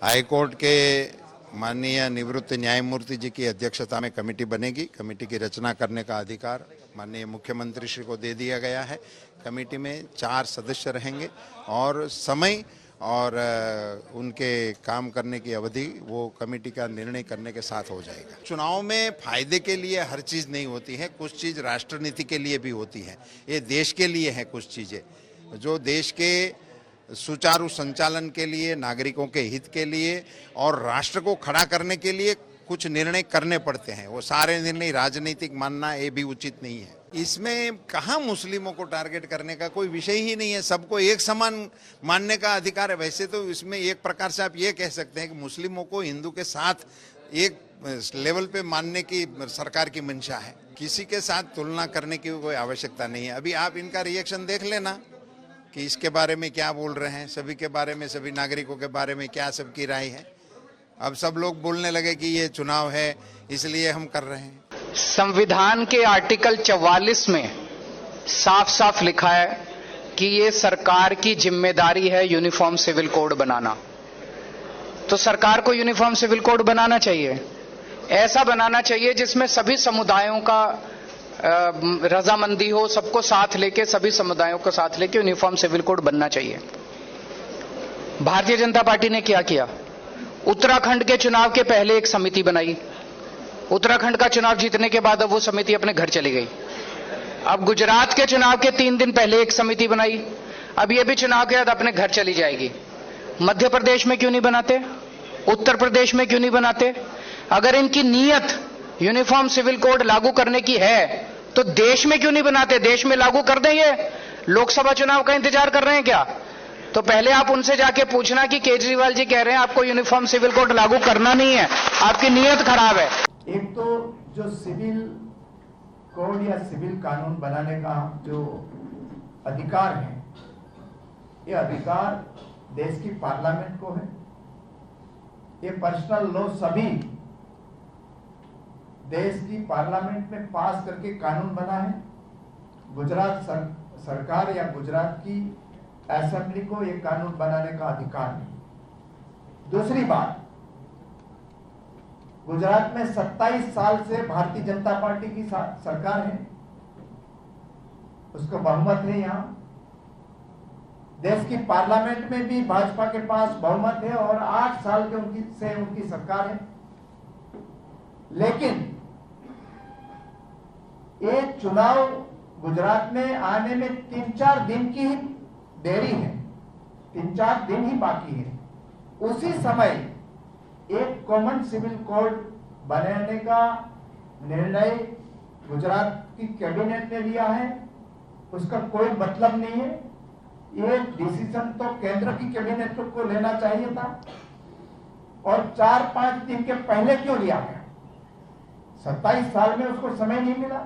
High court के माननीय निवृत्त न्यायमूर्ति जी की अध्यक्षता में कमेटी बनेगी। कमेटी की रचना करने का अधिकार माननीय मुख्यमंत्री श्री को दे दिया गया है। कमेटी में 4 सदस्य रहेंगे और समय और उनके काम करने की अवधि वो कमेटी का निर्णय करने के साथ हो जाएगा। चुनाव में फायदे के लिए हर चीज़ नहीं होती है, कुछ चीज़ राष्ट्रनीति के लिए भी होती है। ये देश के लिए है कुछ चीज़ें, जो देश के सुचारू संचालन के लिए, नागरिकों के हित के लिए और राष्ट्र को खड़ा करने के लिए कुछ निर्णय करने पड़ते हैं। वो सारे निर्णय राजनीतिक मानना ये भी उचित नहीं है। इसमें कहाँ मुस्लिमों को टारगेट करने का कोई विषय ही नहीं है, सबको एक समान मानने का अधिकार है। वैसे तो इसमें एक प्रकार से आप ये कह सकते हैं कि मुस्लिमों को हिंदू के साथ एक लेवल पे मानने की सरकार की मंशा है। किसी के साथ तुलना करने की कोई आवश्यकता नहीं है। अभी आप इनका रिएक्शन देख लेना कि इसके बारे में क्या बोल रहे हैं, सभी के बारे में, सभी नागरिकों के बारे में क्या सबकी राय है। अब सब लोग बोलने लगे कि ये चुनाव है इसलिए हम कर रहे हैं। संविधान के आर्टिकल 44 में साफ साफ लिखा है कि ये सरकार की जिम्मेदारी है यूनिफॉर्म सिविल कोड बनाना। तो सरकार को यूनिफॉर्म सिविल कोड बनाना चाहिए, ऐसा बनाना चाहिए जिसमें सभी समुदायों का रजामंदी हो, सबको साथ लेके, सभी समुदायों को साथ लेके यूनिफॉर्म सिविल कोड बनना चाहिए। भारतीय जनता पार्टी ने क्या किया? उत्तराखंड के चुनाव के पहले एक समिति बनाई। उत्तराखंड का चुनाव जीतने के बाद अब वो समिति अपने घर चली गई। अब गुजरात के चुनाव के 3 दिन पहले एक समिति बनाई, अब ये भी चुनाव के बाद अपने घर चली जाएगी। मध्य प्रदेश में क्यों नहीं बनाते? उत्तर प्रदेश में क्यों नहीं बनाते? अगर इनकी नीयत यूनिफॉर्म सिविल कोड लागू करने की है तो देश में क्यों नहीं बनाते? देश में लागू कर दें। ये लोकसभा चुनाव का इंतजार कर रहे हैं क्या? तो पहले आप उनसे जाके पूछना कि केजरीवाल जी कह रहे हैं आपको यूनिफॉर्म सिविल कोड लागू करना नहीं है, आपकी नीयत खराब है। एक तो जो सिविल कोड या सिविल कानून बनाने का जो अधिकार है, ये अधिकार देश की पार्लियामेंट को है। ये पर्सनल लॉ सभी देश की पार्लियामेंट में पास करके कानून बना है। गुजरात सरकार या गुजरात की असेंबली को ये कानून बनाने का अधिकार नहीं। दूसरी बात, गुजरात में 27 साल से भारतीय जनता पार्टी की सरकार है, उसको बहुमत है। यहां देश की पार्लियामेंट में भी भाजपा के पास बहुमत है और 8 साल के उनकी सरकार है। लेकिन ये चुनाव गुजरात में आने में 3-4 दिन की ही देरी है, 3-4 दिन ही बाकी है। उसी समय एक कॉमन सिविल कोड बनाने का निर्णय गुजरात की कैबिनेट ने लिया है, उसका कोई मतलब नहीं है। ये डिसीजन तो केंद्र की कैबिनेट को लेना चाहिए था और 4-5 दिन के पहले क्यों लिया गया? 27 साल में उसको समय नहीं मिला।